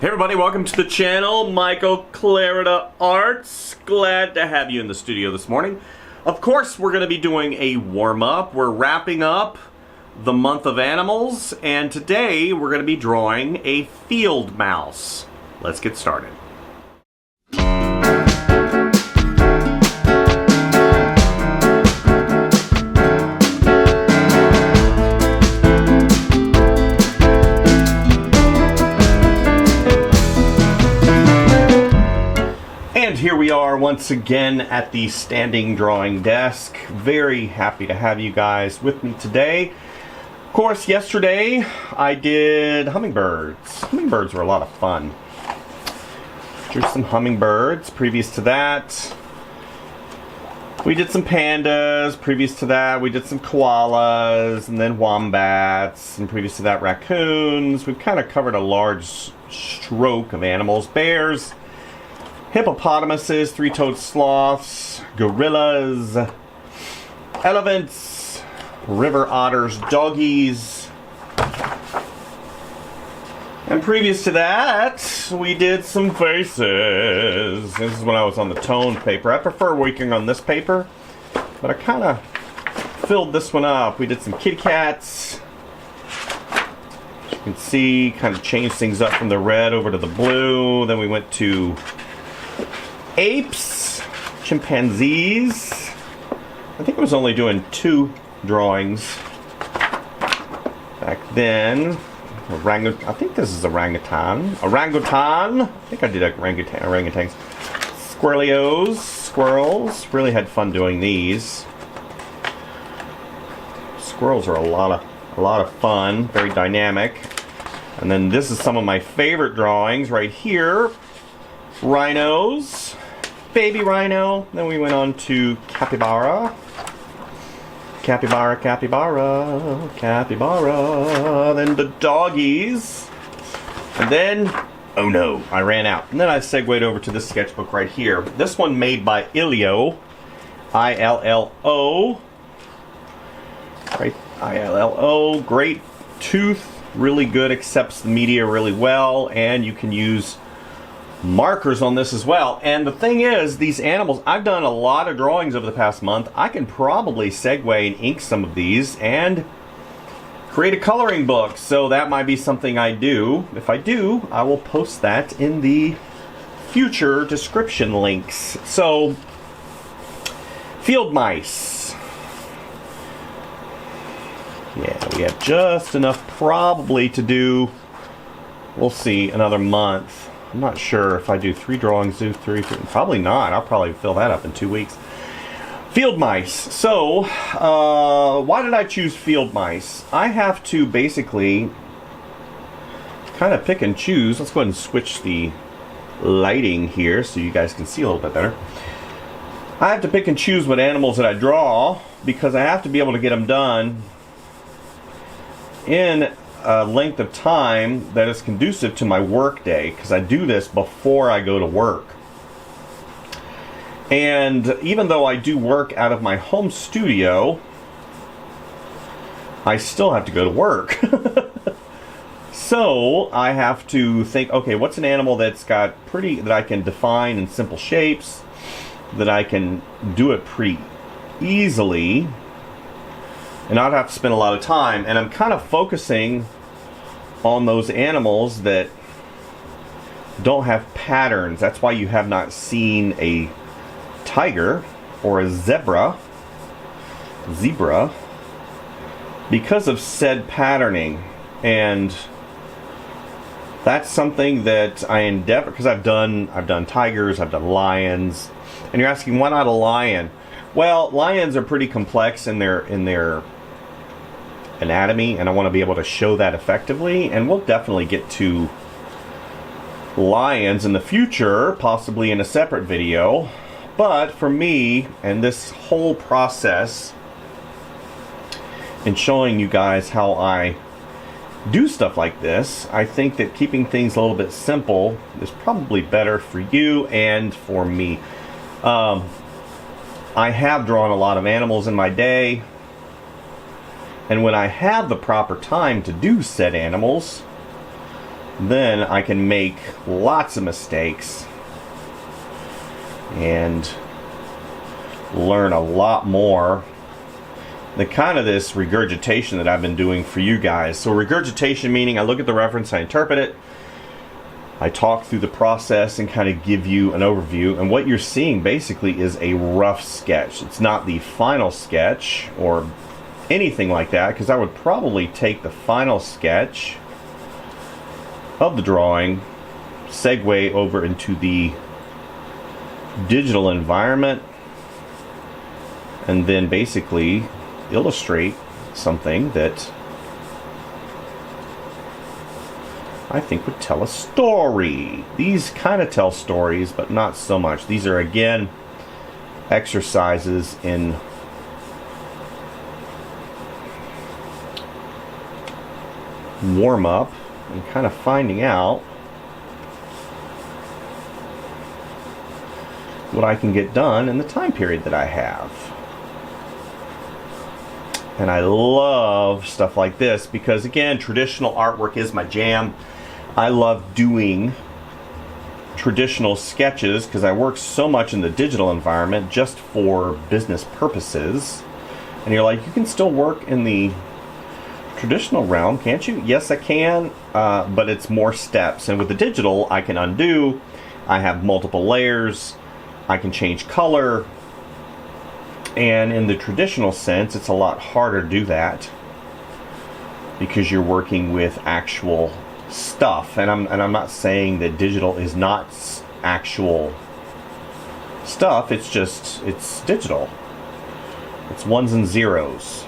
Hey everybody, welcome to the channel. Michael Clarida Arts. Glad to have you in the studio this morning. Of course, we're going to be doing a warm-up. We're wrapping up the month of animals, and today we're going to be drawing a field mouse. Let's get started. And here we are once again at the standing drawing desk. Very happy to have you guys with me today. Of course, yesterday I did hummingbirds. Hummingbirds were a lot of fun. Drew some hummingbirds. Previous to that, we did some pandas. Previous to that, we did some koalas, and then wombats, and previous to that, raccoons. We've kind of covered a large stroke of animals. Bears, hippopotamuses, three-toed sloths, gorillas, elephants, river otters, doggies. And previous to that, we did some faces. This is when I was on the toned paper. I prefer working on this paper, but I kind of filled this one up. We did some kitty cats. As you can see, kind of changed things up from the red over to the blue. Then we went to apes, chimpanzees. I think I was only doing 2 drawings back then. Orangutan. I think this is orangutan. Orangutan. I think I did orangutans. Squirrelios, squirrels. Really had fun doing these. Squirrels are a lot of fun. Very dynamic. And then this is some of my favorite drawings right here. Rhinos. Baby rhino. Then we went on to capybara. Capybara, capybara, capybara. Then the doggies. And then, oh no, I ran out. And then I segued over to this sketchbook right here. This one made by Illo. I-L-L-O. Right, I-L-L-O. Great tooth. Really good, accepts the media really well. And you can use markers on this as well. And the thing is, these animals, I've done a lot of drawings over the past month. I can probably segue and ink some of these and create a coloring book. So that might be something I do. If I do, I will post that in the future description links. So, field mice. Yeah, we have just enough probably to do, we'll see, another month. I'm not sure if I do 3 drawings, probably not. I'll probably fill that up in 2 weeks. Field mice. So, why did I choose field mice? I have to basically kind of pick and choose. Let's go ahead and switch the lighting here so you guys can see a little bit better. I have to pick and choose what animals that I draw because I have to be able to get them done in a length of time that is conducive to my work day, because I do this before I go to work. And even though I do work out of my home studio, I still have to go to work. So I have to think, okay, what's an animal that's got that I can define in simple shapes, that I can do it pretty easily and not have to spend a lot of time. And I'm kind of focusing on those animals that don't have patterns. That's why you have not seen a tiger or a zebra, because of said patterning. And that's something that I endeavor, because I've done tigers, I've done lions. And you're asking, why not a lion? Well, lions are pretty complex in their anatomy, and I want to be able to show that effectively. And we'll definitely get to lions in the future, possibly in a separate video. But for me, and this whole process, and showing you guys how I do stuff like this, I think that keeping things a little bit simple is probably better for you and for me. I have drawn a lot of animals in my day, and when I have the proper time to do said animals, then I can make lots of mistakes and learn a lot more. The kind of this regurgitation that I've been doing for you guys. So regurgitation meaning I look at the reference, I interpret it, I talk through the process and kind of give you an overview. And what you're seeing basically is a rough sketch. It's not the final sketch or anything like that, because I would probably take the final sketch of the drawing, segue over into the digital environment, and then basically illustrate something that I think would tell a story. These kind of tell stories, but not so much. These are, again, exercises in warm-up and kind of finding out what I can get done in the time period that I have. And I love stuff like this because, again, traditional artwork is my jam. I love doing traditional sketches because I work so much in the digital environment just for business purposes. And you're like, you can still work in the traditional realm, can't you? Yes, I can, but it's more steps. And with the digital, I can undo. I have multiple layers. I can change color. And in the traditional sense, it's a lot harder to do that because you're working with actual stuff. And I'm not saying that digital is not actual stuff. It's digital. It's ones and zeros.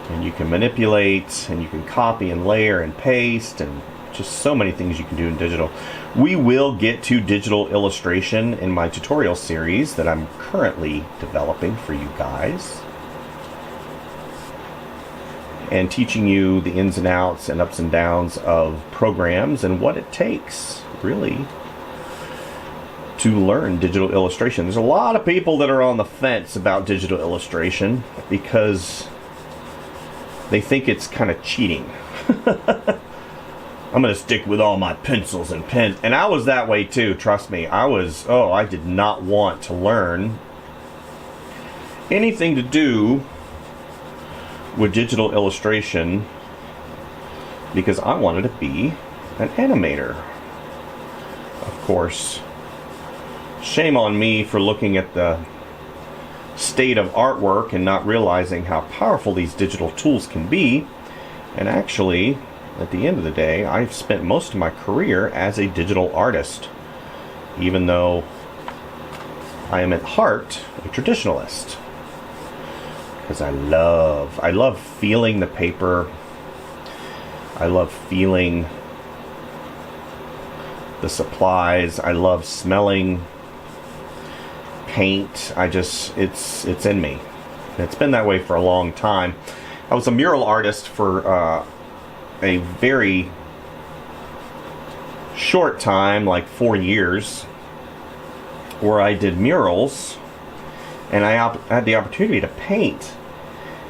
And you can manipulate, and you can copy and layer and paste, and just so many things you can do in digital. We will get to digital illustration in my tutorial series that I'm currently developing for you guys, and teaching you the ins and outs and ups and downs of programs and what it takes really to learn digital illustration. There's a lot of people that are on the fence about digital illustration because they think it's kind of cheating. I'm going to stick with all my pencils and pens. And I was that way too, trust me. I did not want to learn anything to do with digital illustration because I wanted to be an animator. Of course, shame on me for looking at the state of artwork and not realizing how powerful these digital tools can be. And actually, at the end of the day, I've spent most of my career as a digital artist, even though I am at heart a traditionalist. Because I love feeling the paper. I love feeling the supplies. I love smelling paint. It's in me. And it's been that way for a long time. I was a mural artist for a very short time, like 4 years, where I did murals, and I had the opportunity to paint.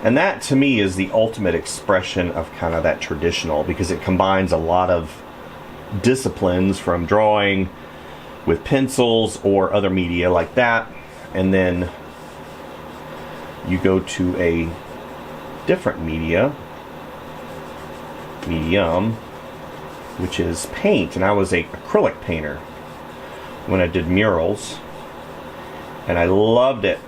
And that, to me, is the ultimate expression of kind of that traditional, because it combines a lot of disciplines from drawing with pencils or other media like that, and then you go to a different medium, which is paint. And I was an acrylic painter when I did murals, and I loved it.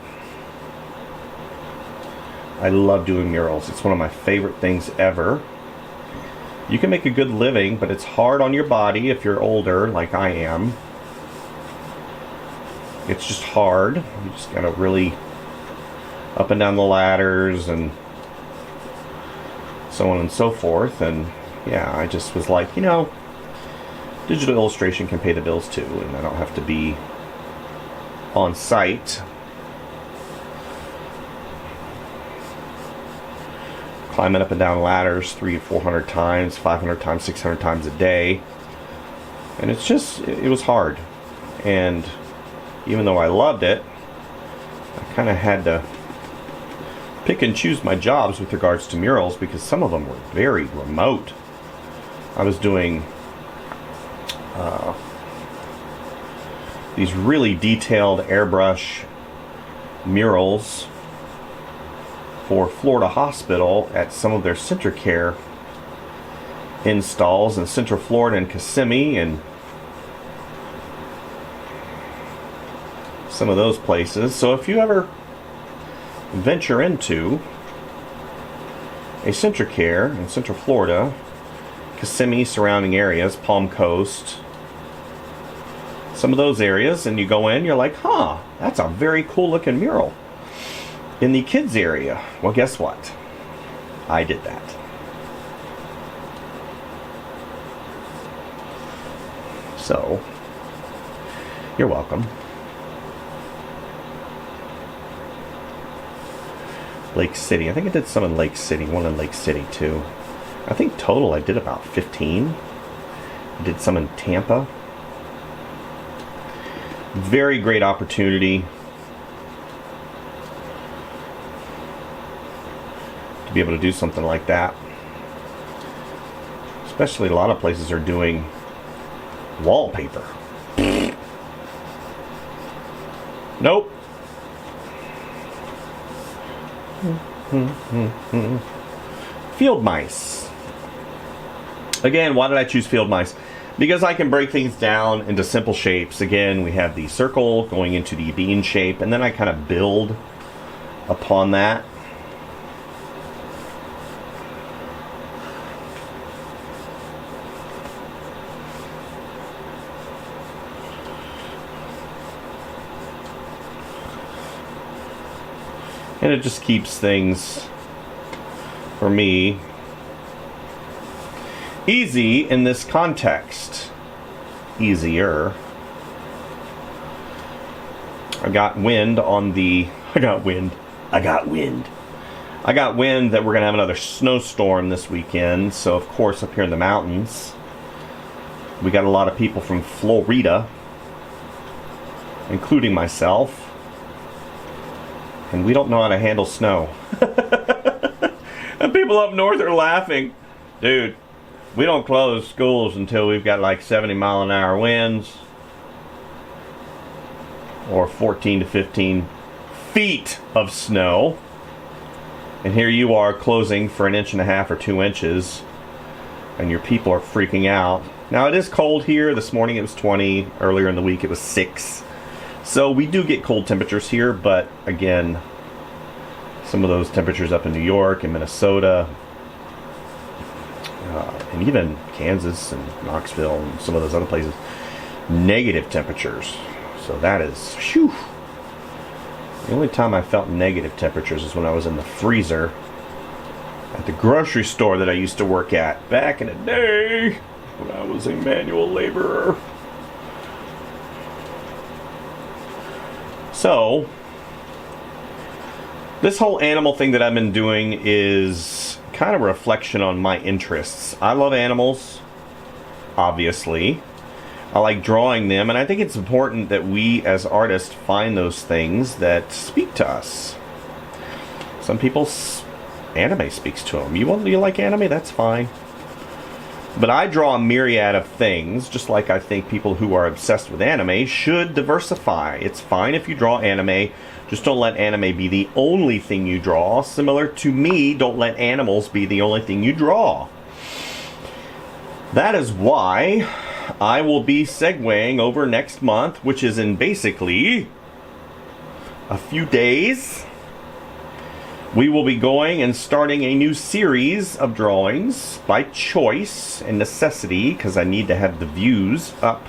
I love doing murals. It's one of my favorite things ever. You can make a good living, but it's hard on your body if you're older, like I am. It's just hard. You just gotta really up and down the ladders and so on and so forth. And yeah, I just was like, digital illustration can pay the bills too, and I don't have to be on site climbing up and down ladders 300 to 400 times, 500 times, 600 times a day. And it was hard. And even though I loved it, I kind of had to pick and choose my jobs with regards to murals, because some of them were very remote. I was doing these really detailed airbrush murals for Florida Hospital at some of their Centricare installs in Central Florida and Kissimmee and some of those places. So if you ever venture into a Centricare in Central Florida, Kissimmee, surrounding areas, Palm Coast, some of those areas, and you go in, you're like, huh, that's a very cool looking mural in the kids area. Well, guess what? I did that. So, you're welcome. Lake City. I think I did some in Lake City, one in Lake City too. I think total I did about 15. I did some in Tampa. Very great opportunity to be able to do something like that. Especially a lot of places are doing wallpaper. Nope. Field mice. Again, why did I choose field mice? Because I can break things down into simple shapes. Again, we have the circle going into the bean shape, and then I kind of build upon that. And it just keeps things, for me, easy in this context. Easier. I got wind that we're going to have another snowstorm this weekend. So, of course, up here in the mountains, we got a lot of people from Florida, including myself. And we don't know how to handle snow. And people up north are laughing. Dude, we don't close schools until we've got like 70-mile-an-hour winds. Or 14 to 15 feet of snow. And here you are closing for 1.5 inches or 2 inches. And your people are freaking out. Now it is cold here. This morning it was 20. Earlier in the week it was 6. So we do get cold temperatures here, but again, some of those temperatures up in New York and Minnesota, and even Kansas and Knoxville and some of those other places, negative temperatures. So that is, whew. The only time I felt negative temperatures is when I was in the freezer at the grocery store that I used to work at back in the day when I was a manual laborer. So, this whole animal thing that I've been doing is kind of a reflection on my interests. I love animals, obviously. I like drawing them, and I think it's important that we as artists find those things that speak to us. Some people, anime speaks to them. You like anime? That's fine. But I draw a myriad of things, just like I think people who are obsessed with anime should diversify. It's fine if you draw anime, just don't let anime be the only thing you draw. Similar to me, don't let animals be the only thing you draw. That is why I will be segueing over next month, which is in basically a few days. We will be going and starting a new series of drawings by choice and necessity, because I need to have the views up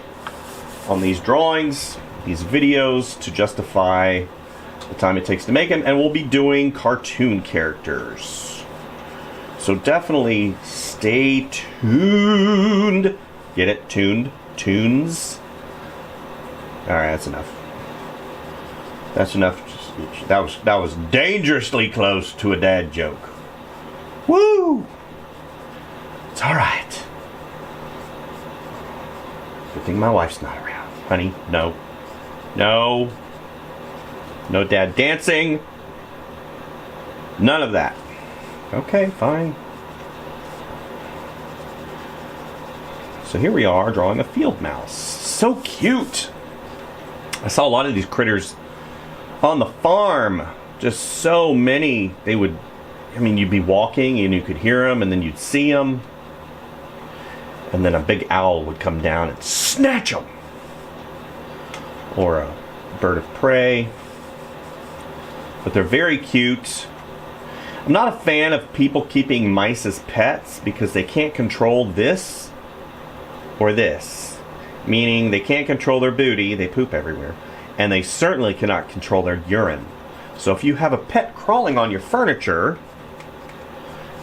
on these drawings, these videos, to justify the time it takes to make them. And we'll be doing cartoon characters. So definitely stay tuned. Get it? Tuned? Tunes? Alright, that's enough. That's enough. That was dangerously close to a dad joke. Woo! It's alright. Good thing my wife's not around. Honey, no. No. No dad dancing. None of that. Okay, fine. So here we are drawing a field mouse. So cute. I saw a lot of these critters on the farm. Just so many. They would, I mean, you'd be walking and you could hear them, and then you'd see them. And then a big owl would come down and snatch them. Or a bird of prey. But they're very cute. I'm not a fan of people keeping mice as pets because they can't control this or this. Meaning they can't control their booty, they poop everywhere. And they certainly cannot control their urine. So if you have a pet crawling on your furniture,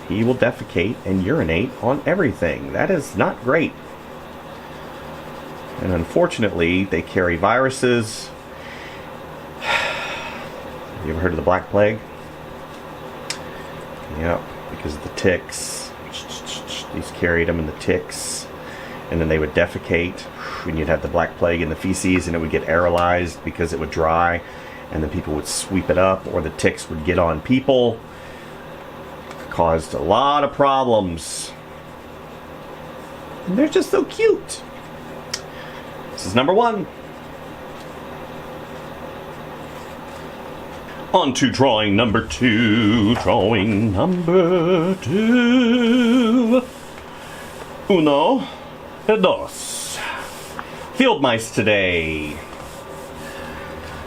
he will defecate and urinate on everything. That is not great. And unfortunately, they carry viruses. You ever heard of the Black Plague? Yep, because of the ticks. These carried them in the ticks. And then they would defecate. And you'd have the Black Plague in the feces, and it would get aerolized because it would dry. And then people would sweep it up, or the ticks would get on people. Caused a lot of problems. And they're just so cute. This is number 1. On to drawing number 2. Drawing number 2. Uno e dos. Field mice today.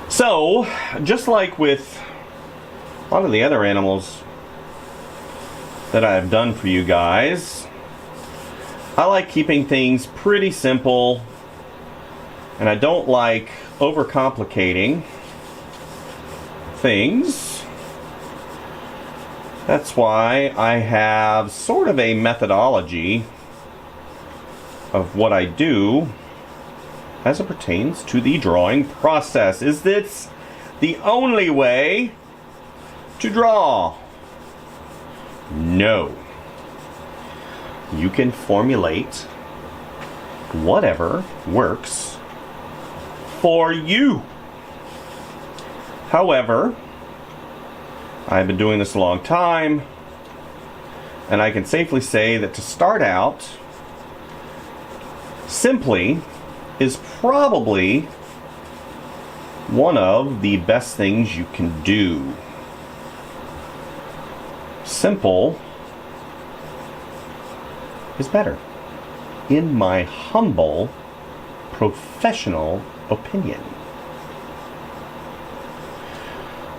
So, just like with a lot of the other animals that I've done for you guys, I like keeping things pretty simple, and I don't like overcomplicating things. That's why I have sort of a methodology of what I do as it pertains to the drawing process. Is this the only way to draw? No. You can formulate whatever works for you. However, I've been doing this a long time, and I can safely say that to start out simply is probably one of the best things you can do. Simple is better, in my humble, professional opinion.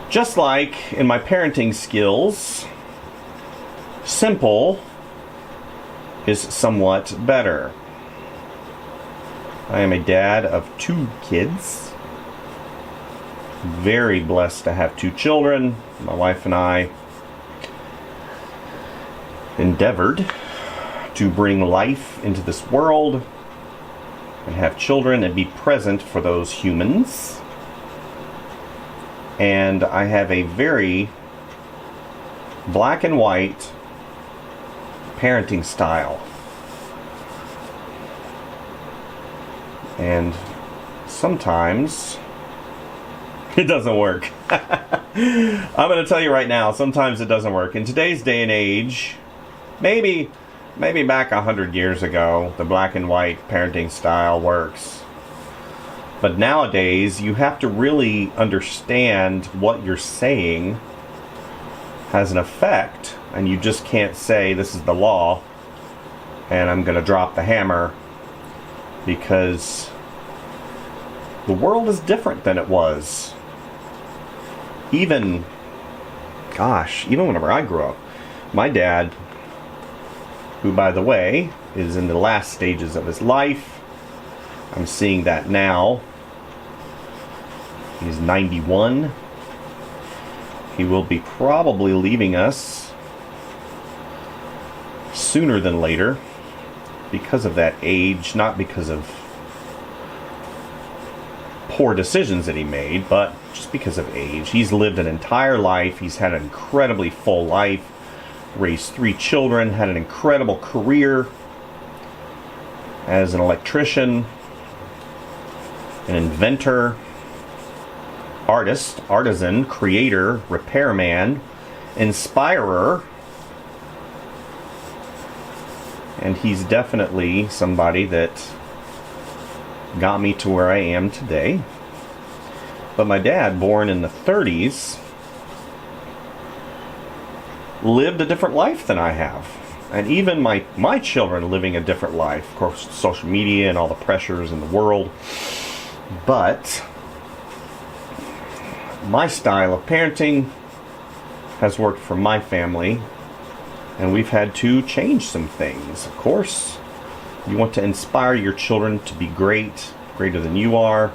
Just like in my parenting skills, simple is somewhat better. I am a dad of 2 kids. Very blessed to have 2 children. My wife and I endeavored to bring life into this world and have children and be present for those humans. And I have a very black and white parenting style. And sometimes it doesn't work. I'm going to tell you right now, sometimes it doesn't work. In today's day and age, maybe back 100 years ago, the black and white parenting style works. But nowadays, you have to really understand what you're saying has an effect, and you just can't say this is the law and I'm going to drop the hammer, because the world is different than it was. Even whenever I grew up, my dad, who by the way is in the last stages of his life, I'm seeing that now. He's 91. He will be probably leaving us sooner than later because of that age, not because of poor decisions that he made, but just because of age. He's lived an entire life. He's had an incredibly full life, raised 3 children, had an incredible career as an electrician, an inventor, artist, artisan, creator, repairman, inspirer, And he's definitely somebody that got me to where I am today. But my dad, born in the 30s, lived a different life than I have. And even my children living a different life. Of course, social media and all the pressures in the world. But my style of parenting has worked for my family. And we've had to change some things. Of course, you want to inspire your children to be great, greater than you are.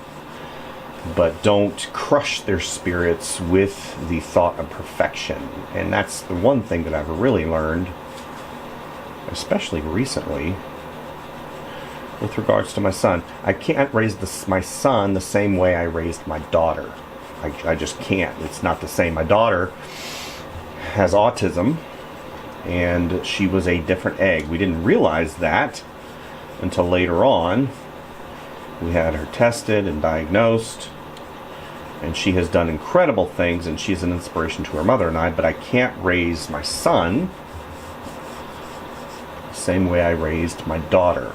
But don't crush their spirits with the thought of perfection. And that's the one thing that I've really learned, especially recently, with regards to my son. I can't raise my son the same way I raised my daughter. I just can't. It's not the same. My daughter has autism, and she was a different egg. We didn't realize that until later on. We had her tested and diagnosed, and she has done incredible things, and she's an inspiration to her mother and I, but I can't raise my son the same way I raised my daughter.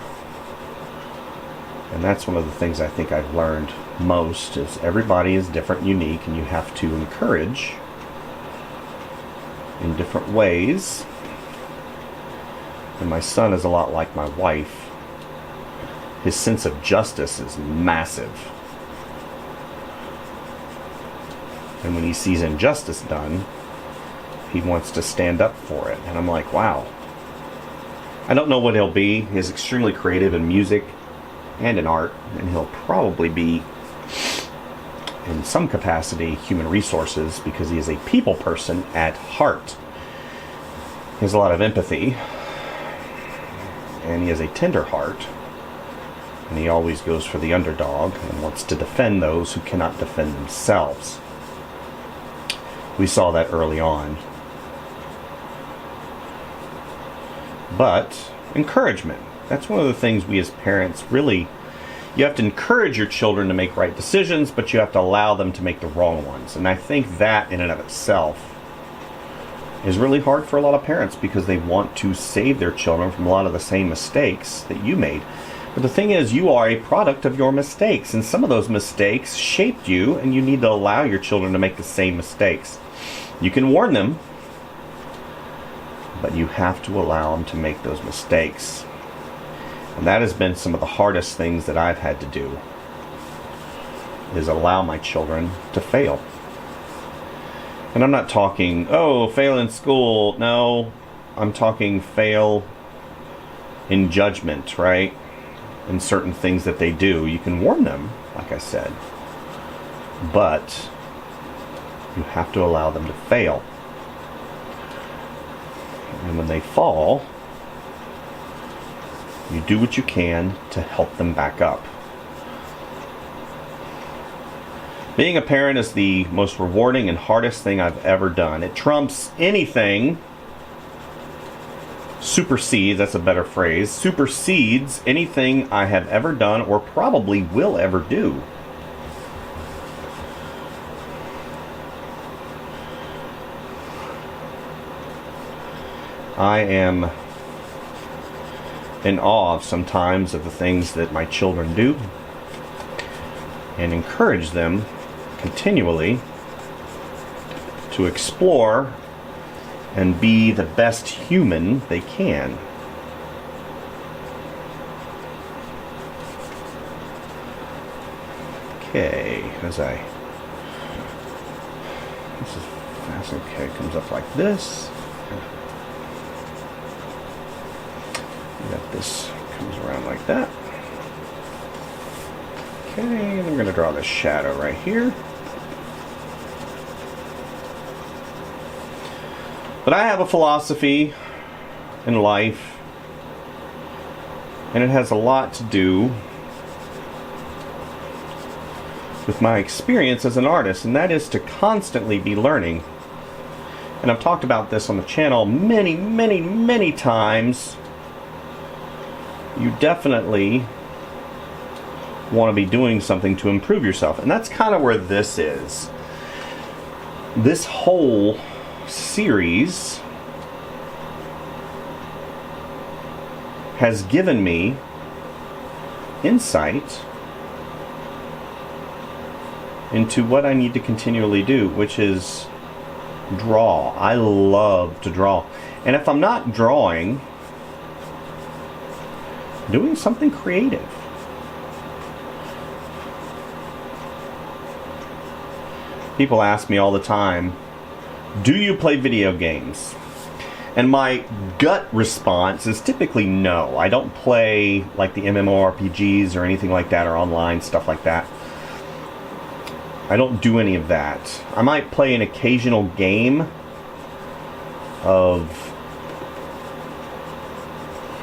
And that's one of the things I think I've learned most, is everybody is different, unique, and you have to encourage in different ways. And my son is a lot like my wife. His sense of justice is massive. And when he sees injustice done, he wants to stand up for it. And I'm like, wow. I don't know what he'll be. He's extremely creative in music and in art. And he'll probably be, in some capacity, human resources, because he is a people person at heart. He has a lot of empathy. And he has a tender heart. And he always goes for the underdog and wants to defend those who cannot defend themselves. We saw that early on. But encouragement. That's one of the things we as parents really, you have to encourage your children to make right decisions, but you have to allow them to make the wrong ones. And I think that in and of itself is really hard for a lot of parents, because they want to save their children from a lot of the same mistakes that you made. But the thing is, you are a product of your mistakes, and some of those mistakes shaped you, and you need to allow your children to make the same mistakes. You can warn them, but you have to allow them to make those mistakes. And that has been some of the hardest things that I've had to do, is allow my children to fail. And I'm not talking, oh, fail in school. No, I'm talking fail in judgment, right? In certain things that they do. You can warn them, like I said. But you have to allow them to fail. And when they fall, you do what you can to help them back up. Being a parent is the most rewarding and hardest thing I've ever done. It trumps anything, supersedes, that's a better phrase, supersedes anything I have ever done or probably will ever do. I am in awe sometimes of the things that my children do, and encourage them continually to explore and be the best human they can. Okay, this is fast. Okay, it comes up like this. This comes around like that. Okay, and I'm going to draw this shadow right here. But I have a philosophy in life, and it has a lot to do with my experience as an artist, and that is to constantly be learning. And I've talked about this on the channel many, many, many times. You definitely want to be doing something to improve yourself. And that's kind of where this is. This whole series has given me insight into what I need to continually do, which is draw. I love to draw. And if I'm not drawing, doing something creative. People ask me all the time, do you play video games? And my gut response is typically no. I don't play like the MMORPGs or anything like that, or online stuff like that. I don't do any of that. I might play an occasional game of...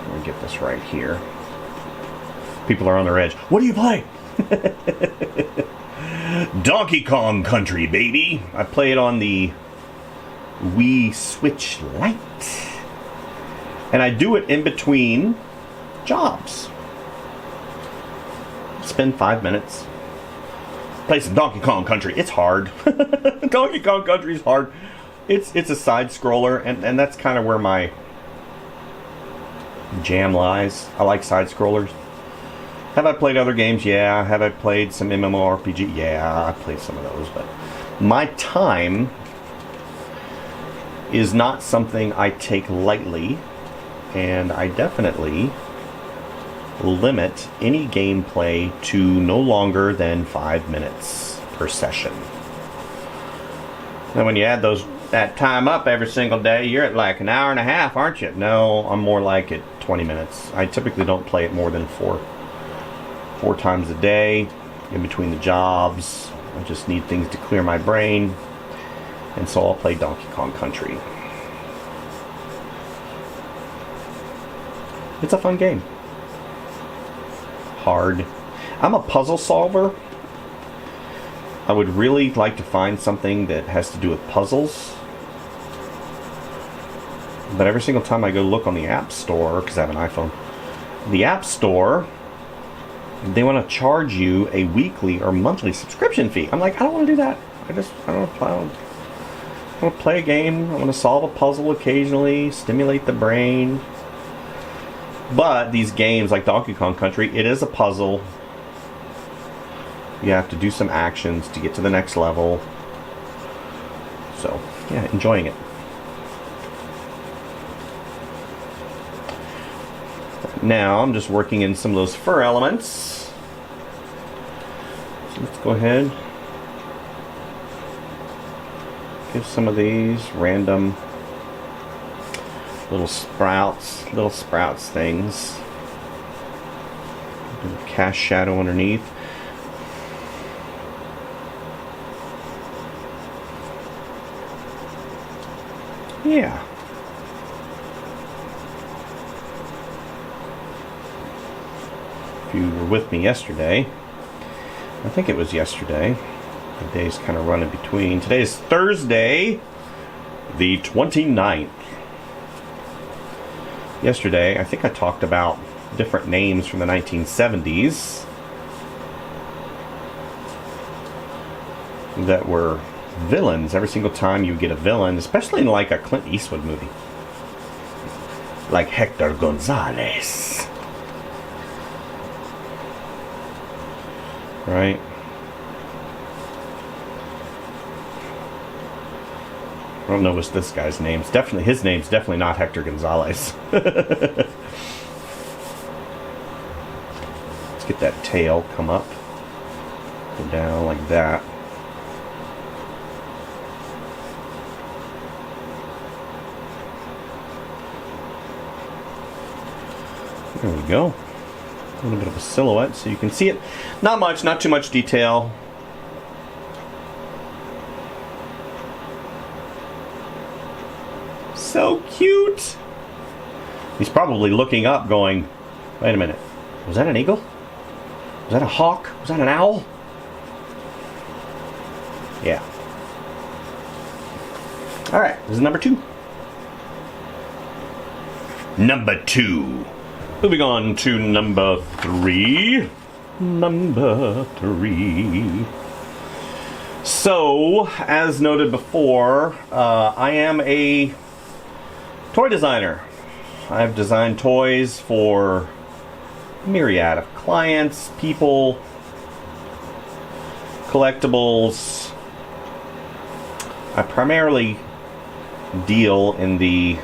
Let me get this right here. People are on their edge. What do you play? Donkey Kong Country, baby. I play it on the Wii Switch Lite. And I do it in between jobs. Spend 5 minutes. Play some Donkey Kong Country. It's hard. Donkey Kong Country is hard. It's a side scroller, and that's kind of where my jam lies. I like side scrollers. Have I played other games? Yeah. Have I played some MMORPG? Yeah, I played some of those. But my time is not something I take lightly, and I definitely limit any gameplay to no longer than 5 minutes per session. And when you add that time up every single day, you're at like an hour and a half, aren't you? No, I'm more like at 20 minutes. I typically don't play it more than four times a day in between the jobs. I just need things to clear my brain, and so I'll play Donkey Kong Country. It's a fun game. Hard. I'm a puzzle solver. I would really like to find something that has to do with puzzles. But every single time I go look on the App Store, because I have an iPhone, the App Store, they want to charge you a weekly or monthly subscription fee. I'm like, I don't want to do that. I want to play a game. I want to solve a puzzle occasionally, stimulate the brain. But these games like Donkey Kong Country, it is a puzzle. You have to do some actions to get to the next level. So, yeah, enjoying it. Now I'm just working in some of those fur elements. So let's go ahead. Give some of these random little sprouts things. Cast shadow underneath. Yeah. If you were with me yesterday, I think it was yesterday. The days kind of run in between. Today is Thursday, the 29th. Yesterday, I think I talked about different names from the 1970s that were villains. Every single time you get a villain, especially in like a Clint Eastwood movie, like Hector Gonzalez, right? I don't know what's this guy's name. His name's definitely not Hector Gonzalez. Let's get that tail, come up, go down like that. There we go. A little bit of a silhouette so you can see it. Not much, not too much detail. So cute. He's probably looking up going, wait a minute, was that an eagle? Was that a hawk? Was that an owl? Yeah. Alright, this is number 2. Number 2. Moving on to number 3. Number 3. So, as noted before, I am a toy designer. I've designed toys for a myriad of clients, people, collectibles. I primarily deal in the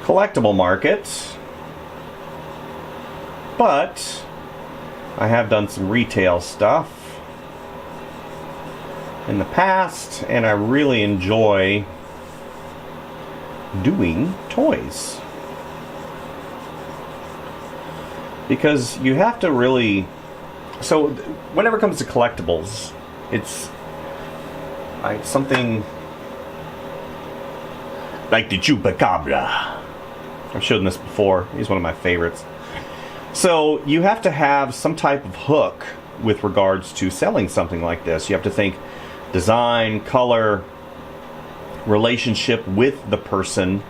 collectible market, but I have done some retail stuff in the past, and I really enjoy doing toys because you have to really, so whenever it comes to collectibles, it's something like the Chupacabra. I've shown this before. He's one of my favorites. So you have to have some type of hook with regards to selling something like this. You have to think design, color, relationship with the person,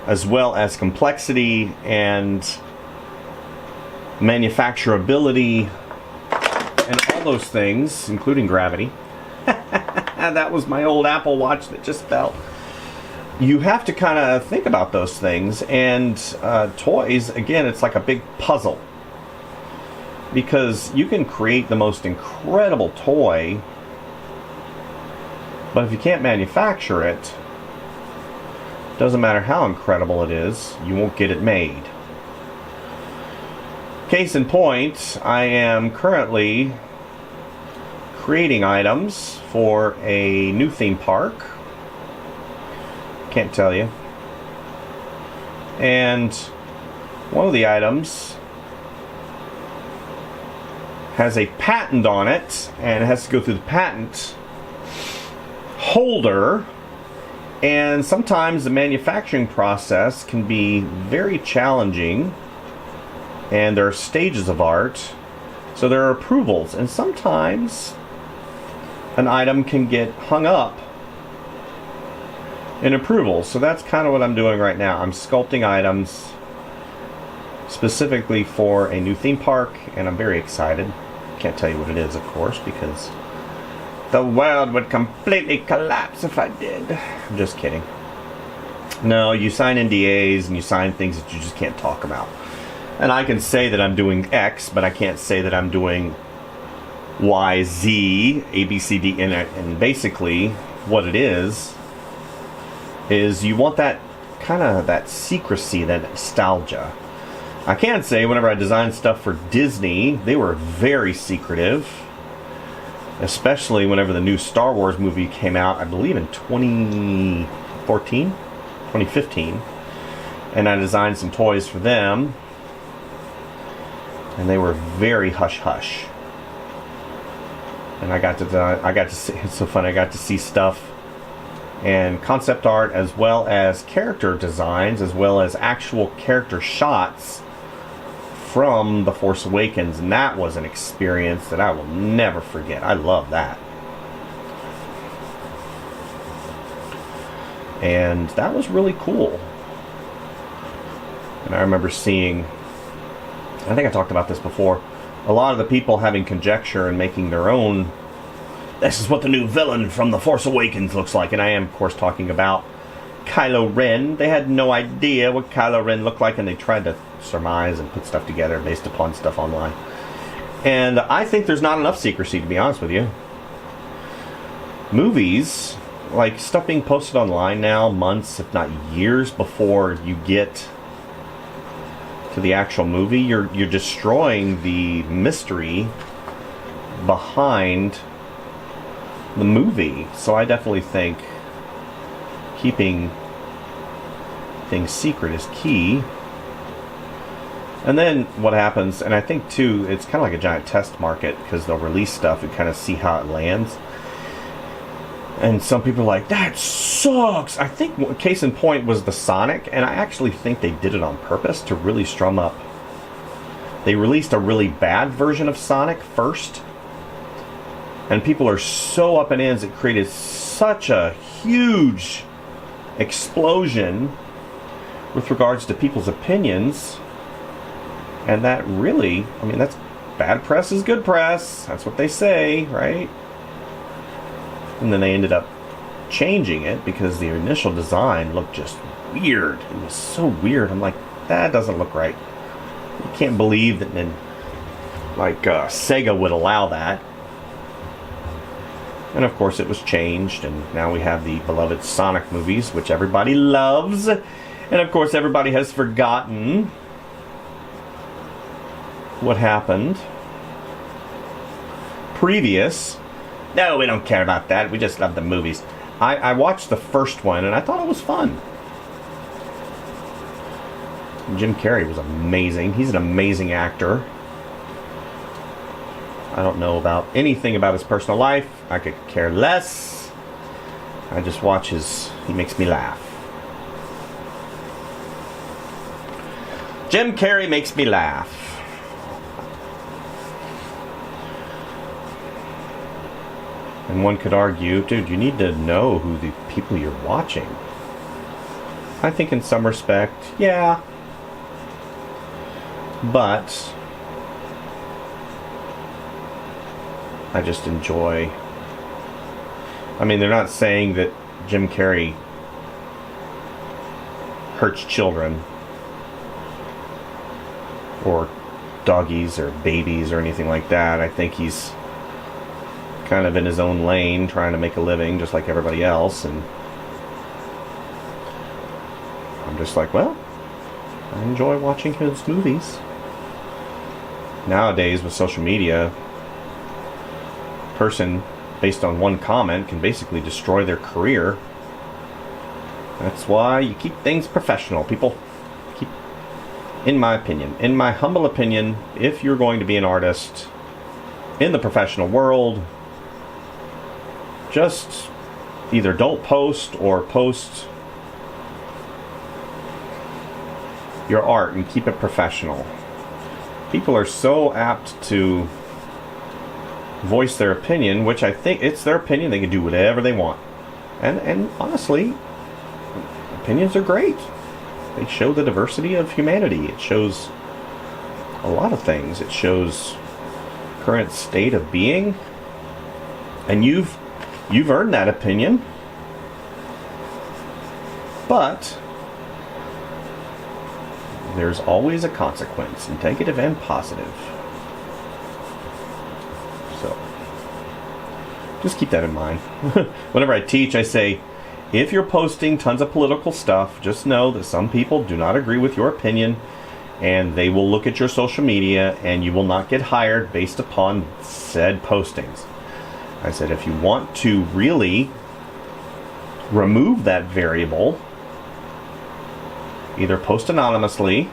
as well as complexity and manufacturability and all those things, including gravity. That was my old Apple Watch that just fell. You have to kind of think about those things, and toys, again, it's like a big puzzle, because you can create the most incredible toy, but if you can't manufacture it, doesn't matter how incredible it is, you won't get it made. Case in point, I am currently creating items for a new theme park. Can't tell you. And one of the items has a patent on it, and it has to go through the patent holder, and sometimes the manufacturing process can be very challenging, and there are stages of art, so there are approvals, and sometimes an item can get hung up in approvals. So that's kind of what I'm doing right now. I'm sculpting items specifically for a new theme park, and I'm very excited. Can't tell you what it is, of course, because the world would completely collapse if I did. I'm just kidding. No, you sign NDAs and you sign things that you just can't talk about. And I can say that I'm doing X, but I can't say that I'm doing Y, Z, A, B, C, D, and basically what it is you want that kind of that secrecy, that nostalgia. I can say whenever I designed stuff for Disney, they were very secretive, especially whenever the new Star Wars movie came out, I believe in 2015, and I designed some toys for them, and they were very hush-hush. And I got to see, it's so funny, I got to see stuff and concept art, as well as character designs, as well as actual character shots from The Force Awakens, and that was an experience that I will never forget. I love that. And that was really cool. And I remember seeing, I think I talked about this before, a lot of the people having conjecture and making their own, this is what the new villain from The Force Awakens looks like. And I am, of course, talking about Kylo Ren. They had no idea what Kylo Ren looked like, and they tried to surmise and put stuff together based upon stuff online. And I think there's not enough secrecy, to be honest with you. Movies, like stuff being posted online now, months, if not years before you get to the actual movie, you're destroying the mystery behind the movie. So I definitely think keeping things secret is key. And then what happens, and I think too, it's kind of like a giant test market, because they'll release stuff and kind of see how it lands. And some people are like, that sucks. I think case in point was the Sonic, and I actually think they did it on purpose to really strum up. They released a really bad version of Sonic first, and people are so up in ends, it created such a huge explosion with regards to people's opinions. And that really, I mean, that's bad press is good press. That's what they say, right? And then they ended up changing it because the initial design looked just weird. It was so weird. I'm like, that doesn't look right. You can't believe that Sega would allow that. And of course it was changed, and now we have the beloved Sonic movies, which everybody loves. And of course everybody has forgotten what happened previous. No, we don't care about that. We just love the movies. I watched the first one, and I thought it was fun. Jim Carrey was amazing. He's an amazing actor. I don't know about anything about his personal life. I could care less. I just watch he makes me laugh. Jim Carrey makes me laugh. And one could argue, dude, you need to know who the people you're watching. I think in some respect, yeah. But I just enjoy. I mean, they're not saying that Jim Carrey hurts children or doggies or babies or anything like that. I think he's kind of in his own lane trying to make a living just like everybody else, and I'm just like, well, I enjoy watching his movies. Nowadays with social media, a person based on one comment can basically destroy their career. That's why you keep things professional, people. In my opinion, in my humble opinion, if you're going to be an artist in the professional world, just either don't post or post your art and keep it professional. People are so apt to voice their opinion, which I think it's their opinion. They can do whatever they want. And honestly, opinions are great. They show the diversity of humanity. It shows a lot of things. It shows current state of being. And you've earned that opinion. But there's always a consequence, negative and positive. So just keep that in mind. Whenever I teach, I say, if you're posting tons of political stuff, just know that some people do not agree with your opinion, and they will look at your social media, and you will not get hired based upon said postings. I said, if you want to really remove that variable, either post anonymously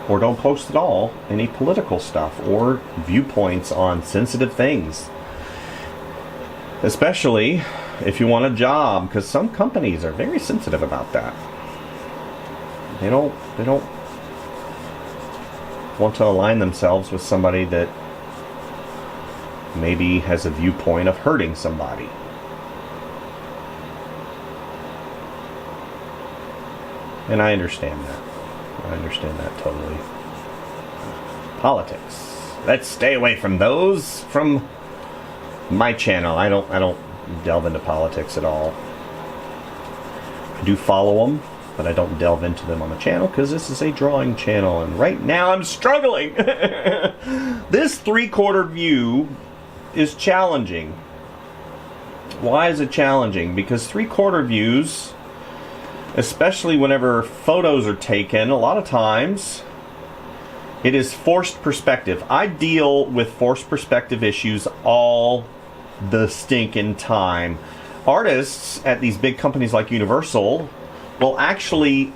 or don't post at all any political stuff or viewpoints on sensitive things. Especially if you want a job, because some companies are very sensitive about that. They don't want to align themselves with somebody that maybe has a viewpoint of hurting somebody. And I understand that. I understand that totally. Politics. Let's stay away from those from my channel. I don't delve into politics at all. I do follow them, but I don't delve into them on the channel because this is a drawing channel, and right now I'm struggling. This 3/4 view is challenging. Why is it challenging? Because 3/4 views, especially whenever photos are taken, a lot of times it is forced perspective. I deal with forced perspective issues all the stinking time. Artists at these big companies like Universal will actually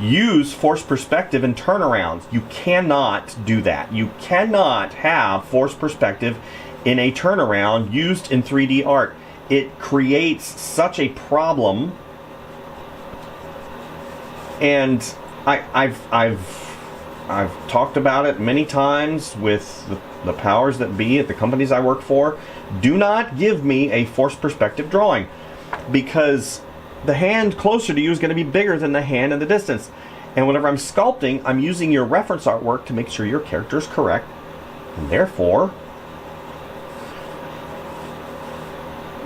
use forced perspective in turnarounds. You cannot do that. You cannot have forced perspective in a turnaround used in 3D art. It creates such a problem. And I've talked about it many times with the powers that be at the companies I work for. Do not give me a forced perspective drawing, because the hand closer to you is going to be bigger than the hand in the distance. And whenever I'm sculpting, I'm using your reference artwork to make sure your character is correct. And therefore,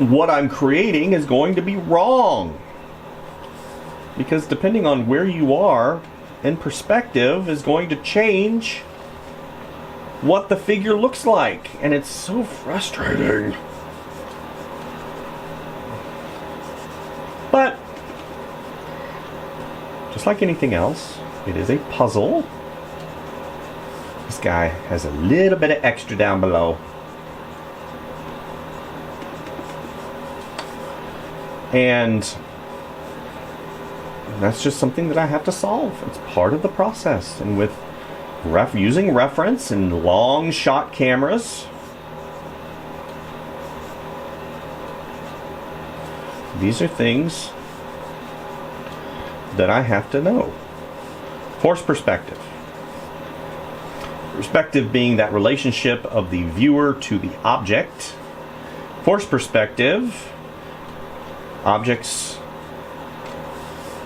what I'm creating is going to be wrong. Because depending on where you are in perspective is going to change what the figure looks like. And it's so frustrating. But just like anything else, it is a puzzle. This guy has a little bit of extra down below. And that's just something that I have to solve. It's part of the process. And with using reference and long shot cameras, these are things that I have to know. Force perspective. Perspective being that relationship of the viewer to the object. Force perspective, objects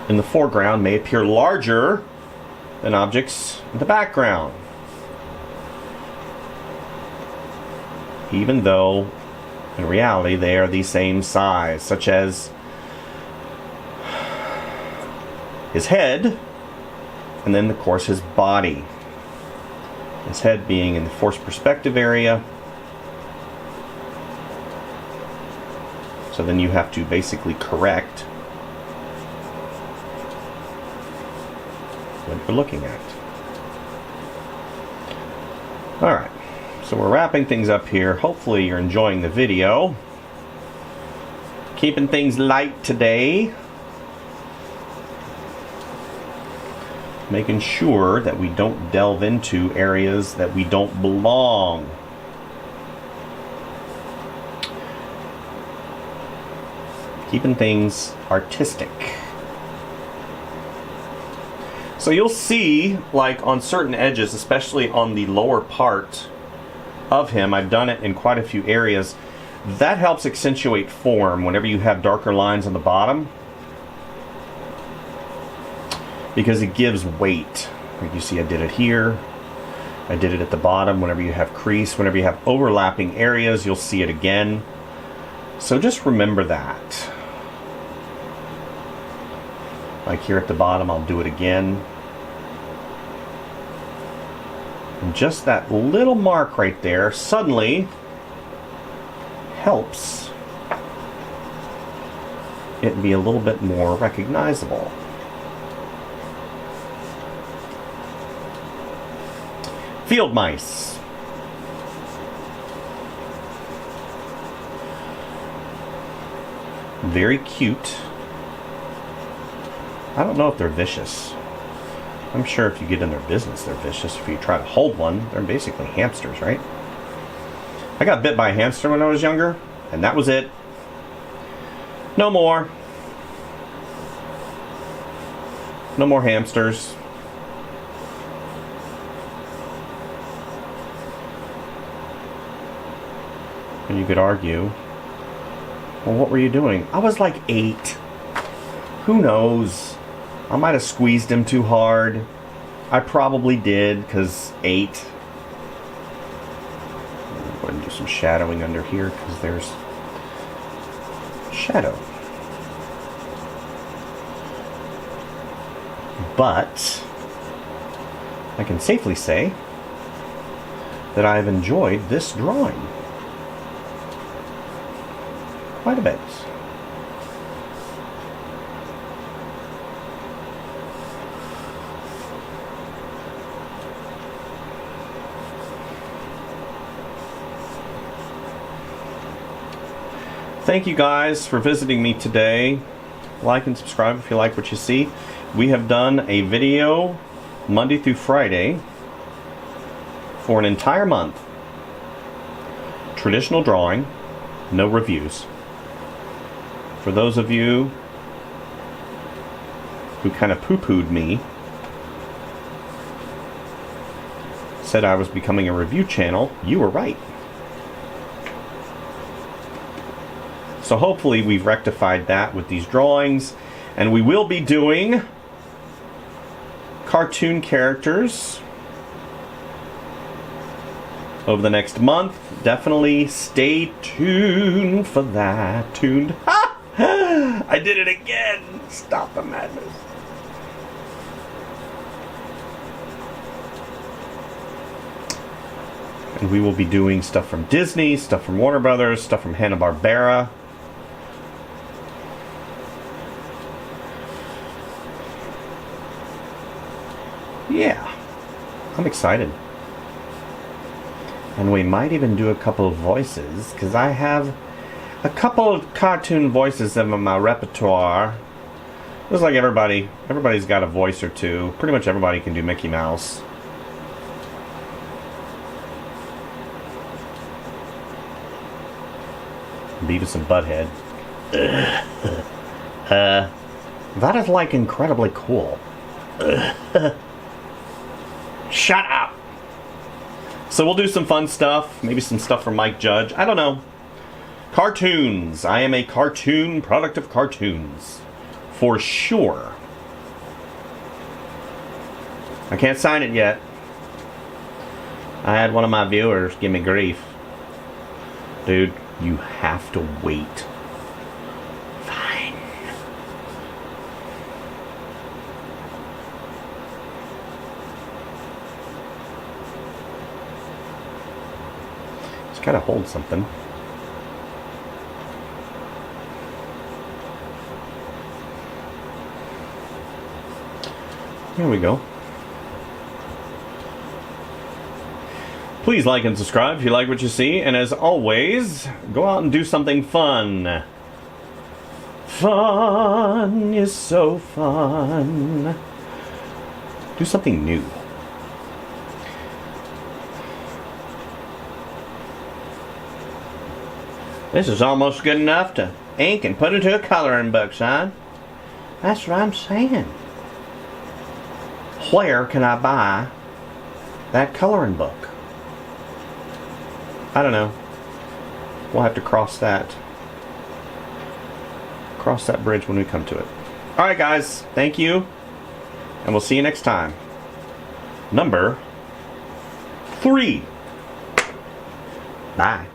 in the foreground may appear larger than objects in the background, even though in reality they are the same size, such as his head and then of course his body. His head being in the force perspective area. So then you have to basically correct what you're looking at. Alright, so we're wrapping things up here. Hopefully you're enjoying the video. Keeping things light today. Making sure that we don't delve into areas that we don't belong. Keeping things artistic. So you'll see, like on certain edges, especially on the lower part of him, I've done it in quite a few areas. That helps accentuate form whenever you have darker lines on the bottom, because it gives weight. Like you see, I did it here. I did it at the bottom. Whenever you have crease, whenever you have overlapping areas, you'll see it again. So just remember that. Like here at the bottom, I'll do it again. And just that little mark right there suddenly helps it be a little bit more recognizable. Field mice. Very cute. I don't know if they're vicious. I'm sure if you get in their business, they're vicious. If you try to hold one, they're basically hamsters, right? I got bit by a hamster when I was younger, and that was it. No more. No more hamsters. And you could argue, well, what were you doing? I was like 8. Who knows? I might have squeezed him too hard. I probably did, because 8. Go ahead and do some shadowing under here, because there's shadow. But I can safely say that I've enjoyed this drawing quite a bit. Thank you guys for visiting me today. Like and subscribe if you like what you see. We have done a video Monday through Friday for an entire month. Traditional drawing, no reviews. For those of you who kind of poo-pooed me, said I was becoming a review channel, you were right. So hopefully we've rectified that with these drawings, and we will be doing cartoon characters over the next month. Definitely stay tuned for that. Tuned. I did it again. Stop the madness. And we will be doing stuff from Disney, stuff from Warner Brothers, stuff from Hanna-Barbera. Yeah, I'm excited. And we might even do a couple of voices, because I have a couple of cartoon voices in my repertoire. Looks like everybody's got a voice or two. Pretty much everybody can do Mickey Mouse. Beavis and Butthead. That is like incredibly cool. Shut up! So we'll do some fun stuff. Maybe some stuff from Mike Judge. I don't know. Cartoons. I am a cartoon product of cartoons. For sure. I can't sign it yet. I had one of my viewers give me grief. Dude, you have to wait. Fine. Just gotta hold something. Here we go. Please like and subscribe if you like what you see. And as always, go out and do something fun. Fun is so fun. Do something new. This is almost good enough to ink and put into a coloring book, son. That's what I'm saying. Where can I buy that coloring book? I don't know. We'll have to cross that bridge when we come to it. Alright guys, thank you. And we'll see you next time. Number 3. Bye.